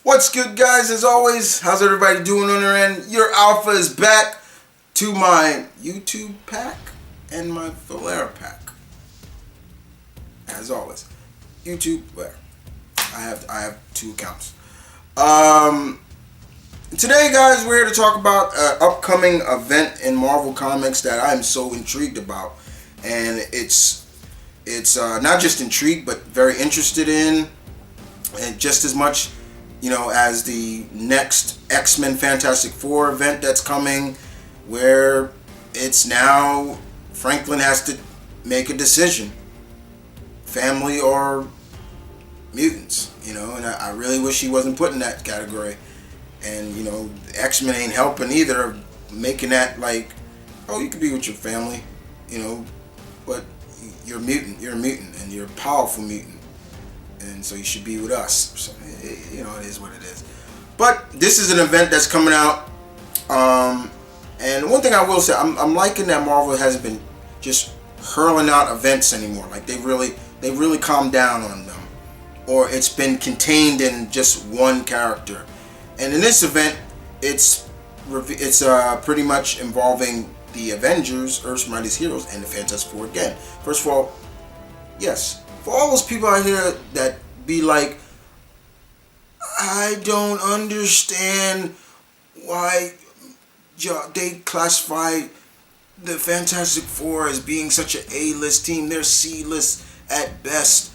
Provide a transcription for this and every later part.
What's good, guys? As always, how's everybody doing on their end? Your Alpha is back to my YouTube pack and my Valera pack. As always, YouTube, where I have two accounts. Today, guys, we're here to talk about an upcoming event in Marvel Comics that I'm so intrigued about, and it's not just intrigued but very interested in, and just as much, as the next X-Men Fantastic Four event that's coming, where it's now Franklin has to make a decision, family or mutants, and I really wish he wasn't put in that category. And, X-Men ain't helping either, making that like, oh, you could be with your family, but you're a mutant, and you're a powerful mutant. And so you should be with us. So, it is what it is. But this is an event that's coming out. And one thing I will say, I'm liking that Marvel hasn't been just hurling out events anymore. Like they really calmed down on them, or it's been contained in just one character. And in this event, it's pretty much involving the Avengers, Earth's Mightiest Heroes, and the Fantastic Four again. First of all, yes, for all those people out here that be like, I don't understand why they classify the Fantastic Four as being such an A-list team. They're C-list at best.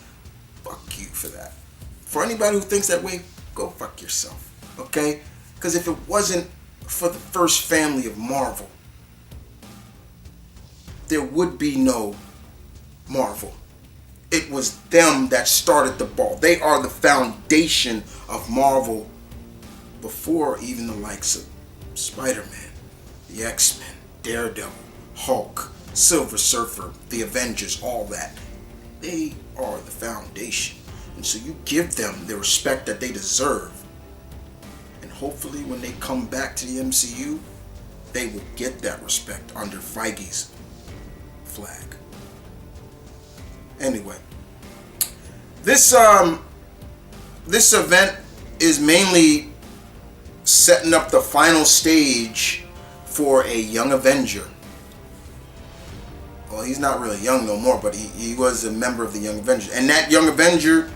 Fuck you for that. For anybody who thinks that way, go fuck yourself. Okay? Because if it wasn't for the first family of Marvel, there would be no Marvel. It was them that started the ball. They are the foundation of Marvel before even the likes of Spider-Man, the X-Men, Daredevil, Hulk, Silver Surfer, the Avengers, all that. They are the foundation. And so you give them the respect that they deserve. And hopefully when they come back to the MCU, they will get that respect under Feige's flag. Anyway, this event is mainly setting up the final stage for a young Avenger. Well, he's not really young no more, but he was a member of the Young Avengers. And that Young Avenger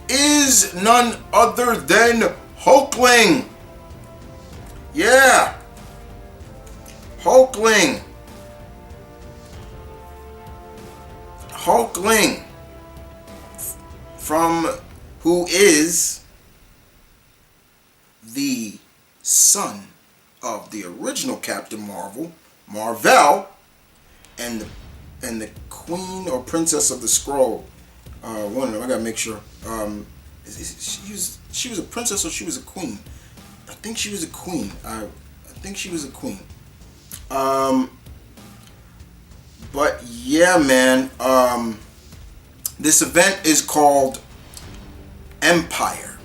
is none other than Hulkling. Yeah. Hulkling. From who is the son of the original Captain Marvel, and the Queen or Princess of the Skrull. I gotta make sure. She was a princess or she was a queen? I think she was a queen. I think she was a queen. But yeah, man. This event is called Empyre,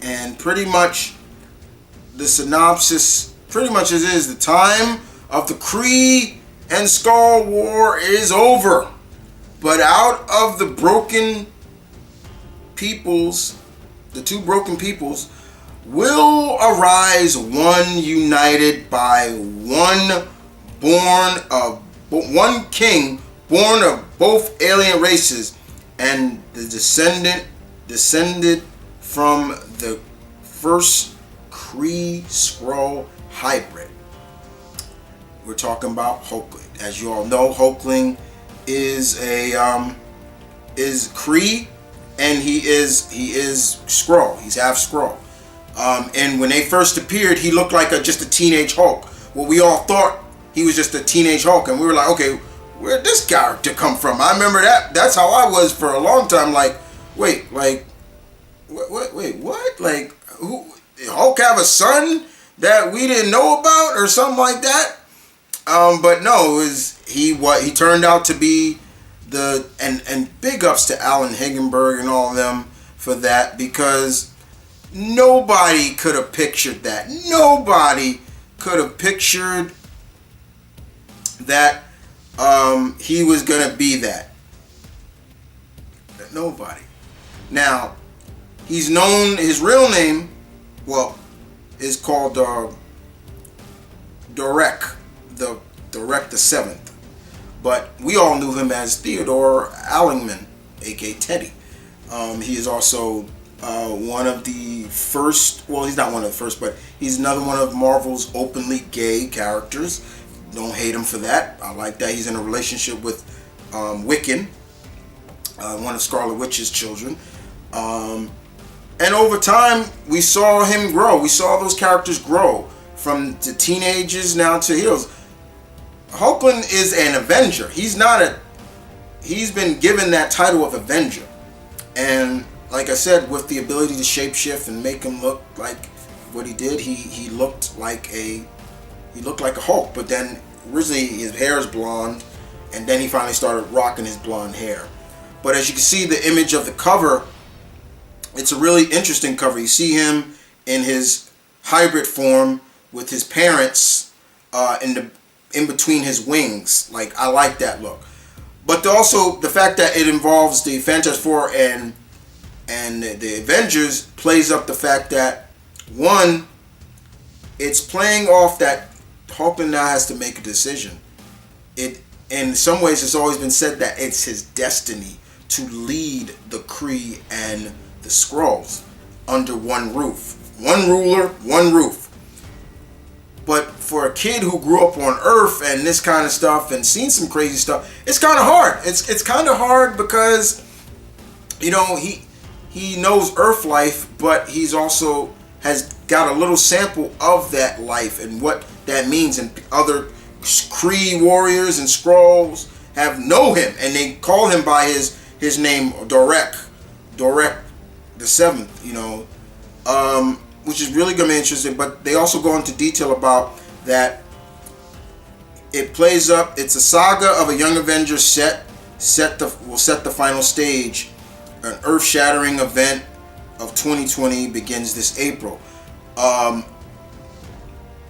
and pretty much the synopsis is the time of the Kree-Skrull War is over, but out of the broken peoples, the two broken peoples, will arise one united by one king born of both alien races, and the descended from the first Kree-Skrull hybrid. We're talking about Hulkling. As you all know, Hulkling is Kree, and he is Skrull. He's half Skrull. And when they first appeared, he looked like just a teenage Hulk. Well, we all thought he was just a teenage Hulk, and we were like, okay, where'd this character come from? I remember that. That's how I was for a long time. Like, wait, what? Like, who? Hulk have a son that we didn't know about, or something like that? But no, he turned out to be and big ups to Alan Higginberg and all of them for that, because nobody could have pictured that. Nobody could have pictured that he was gonna be that. Nobody. Now, He's known, his real name, well, is called Dorek, the Seventh. But we all knew him as Theodore Allingman, aka Teddy. He is also one of the first, well, he's not one of the first, but he's another one of Marvel's openly gay characters. Don't hate him for that. I like that. He's in a relationship with Wiccan, one of Scarlet Witch's children. And over time, we saw him grow. We saw those characters grow from the teenagers now to heroes. Hulkling is an Avenger. He's been given that title of Avenger. And like I said, with the ability to shapeshift and make him look like what he did, he looked like a Hulk. But then originally his hair is blonde, and then he finally started rocking his blonde hair. But as you can see, the image of the cover, it's a really interesting cover. You see him in his hybrid form with his parents in between his wings. Like, I like that look. But also the fact that it involves the Fantastic Four and the Avengers plays up the fact that, one, it's playing off that Hulkling now has to make a decision. In some ways, it's always been said that it's his destiny to lead the Kree and the Skrulls under one roof. One ruler, one roof. But for a kid who grew up on Earth and this kind of stuff and seen some crazy stuff, it's kind of hard. It's kind of hard because, you know, he knows Earth life, but he's also has got a little sample of that life and what that means. And other Kree warriors and Skrulls know him, and they call him by his name, Dorek the Seventh. You know, which is really going to be interesting. But they also go into detail about that. It plays up. It's a saga of a young Avenger will set the final stage. An earth-shattering event of 2020 begins this April.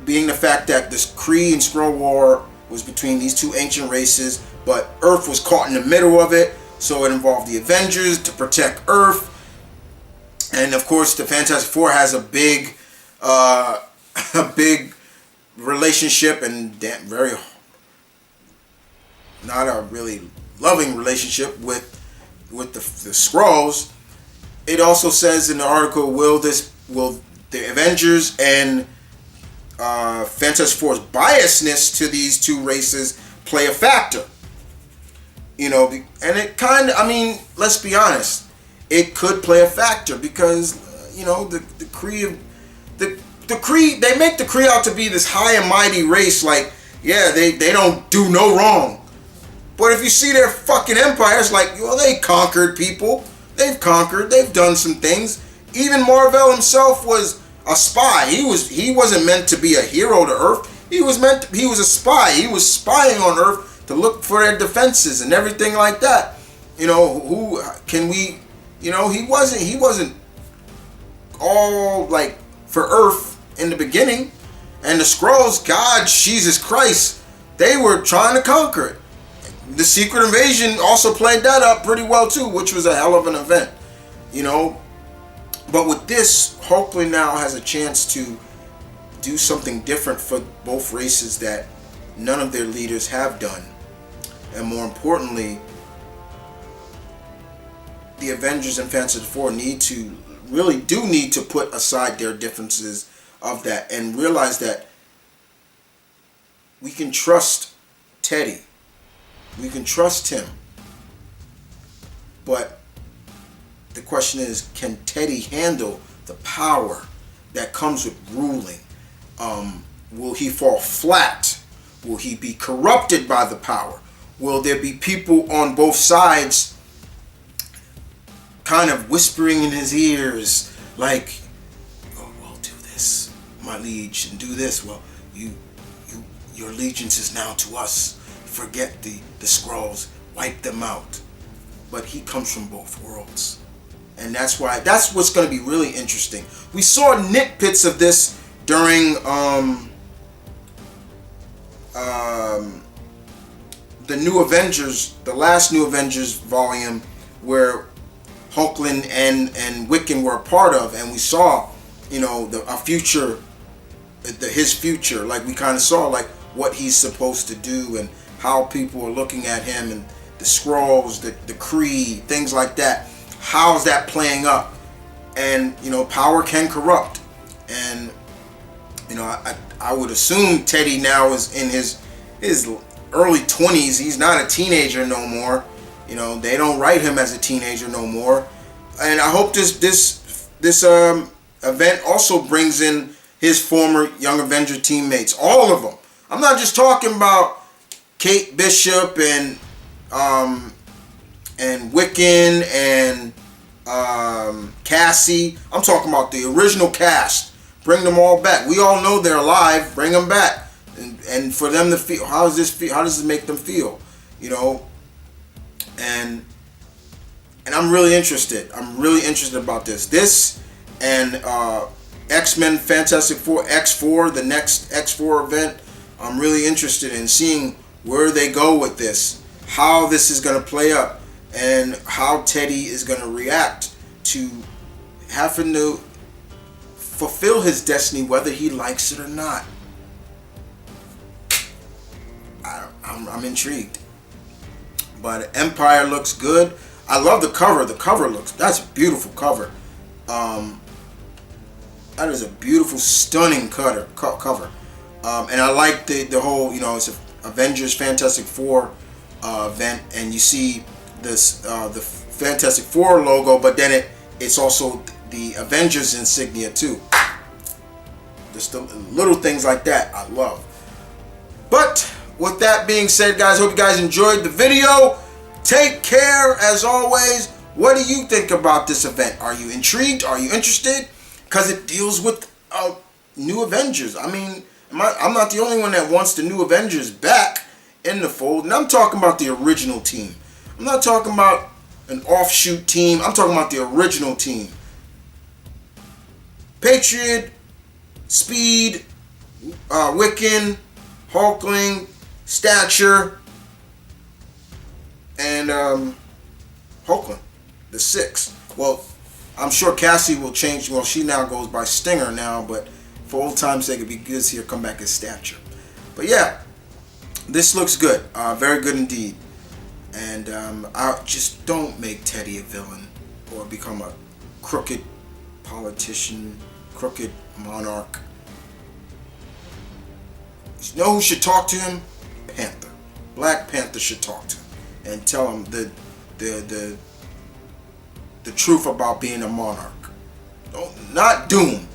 Being the fact that this Kree and Skrull War was between these two ancient races, but Earth was caught in the middle of it, so it involved the Avengers to protect Earth. And of course, the Fantastic Four has a big relationship and very not a really loving relationship with the Skrulls. It also says in the article, will the Avengers and Fantastic Four's biasness to these two races play a factor? You know, and it kind of, I mean, let's be honest. It could play a factor because, you know, the Kree, they make the Kree out to be this high and mighty race. Like, yeah, they don't do no wrong. But if you see their fucking empire, it's like, well, they conquered people. They've done some things. Even Marvel himself was a spy. He wasn't meant to be a hero to Earth. He was a spy. He was spying on Earth to look for their defenses and everything like that. You know, who can we? You know, he wasn't all like for Earth in the beginning. And the Skrulls, God, Jesus Christ, they were trying to conquer it. The Secret Invasion also played that up pretty well too, which was a hell of an event. You know, but with this, Hulkling now has a chance to do something different for both races that none of their leaders have done. And more importantly, the Avengers and Fantastic Four need to put aside their differences of that and realize that we can trust Teddy. We can trust him. But the question is, can Teddy handle the power that comes with ruling? Will he fall flat? Will he be corrupted by the power? Will there be people on both sides kind of whispering in his ears, like, "Oh, well, do this, my liege, and do this. Well, your allegiance is now to us. Forget the Skrulls, wipe them out." But he comes from both worlds, and that's what's going to be really interesting. We saw nitpicks of this during the New Avengers, the last New Avengers volume, where Hulkling and Wiccan were a part of, and we saw, you know, a future, his future. Like, we kind of saw like what he's supposed to do and how people are looking at him, and the Skrulls, the Kree, things like that. How's that playing up? And, you know, power can corrupt. And, you know, I would assume Teddy now is in his early 20s. He's not a teenager no more. You know, they don't write him as a teenager no more. And I hope this event also brings in his former Young Avenger teammates, all of them. I'm not just talking about Kate Bishop and Wiccan and Cassie. I'm talking about the original cast. Bring them all back. We all know they're alive. Bring them back, and for them to feel, how does this make them feel? You know, and I'm really interested. I'm really interested about this. This and X-Men Fantastic Four X4, the next X4 event. I'm really interested in seeing where they go with this, how this is going to play up, and how Teddy is going to react to having to fulfill his destiny, whether he likes it or not. I'm intrigued. But Empyre looks good. I love the cover. That's a beautiful cover. That is a beautiful, stunning cover. And I like the whole, you know, it's a Avengers Fantastic Four event, and you see this the Fantastic Four logo, but then it's also the Avengers insignia too. Just the little things like that I love. But with that being said, guys, hope you guys enjoyed the video. Take care as always. What do you think about this event? Are you intrigued? Are you interested? Because it deals with new Avengers. I mean, I'm not the only one that wants the new Avengers back in the fold. And I'm talking about the original team. I'm not talking about an offshoot team. I'm talking about the original team. Patriot, Speed, Wiccan, Hulkling, Stature, and Hulkling, the 6. Well, I'm sure Cassie will change. Well, she now goes by Stinger now, but for old time's sake, it'd be good to see her come back as Stature. But yeah, this looks good. Very good indeed. And I just don't make Teddy a villain or become a crooked politician, crooked monarch. You know who should talk to him? Panther. Black Panther should talk to him and tell him the truth about being a monarch. Not Doom.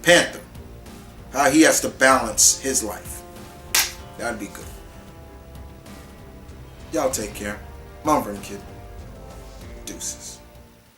Panther. How he has to balance his life. That'd be good. Y'all take care. Mom, Kid. Deuces.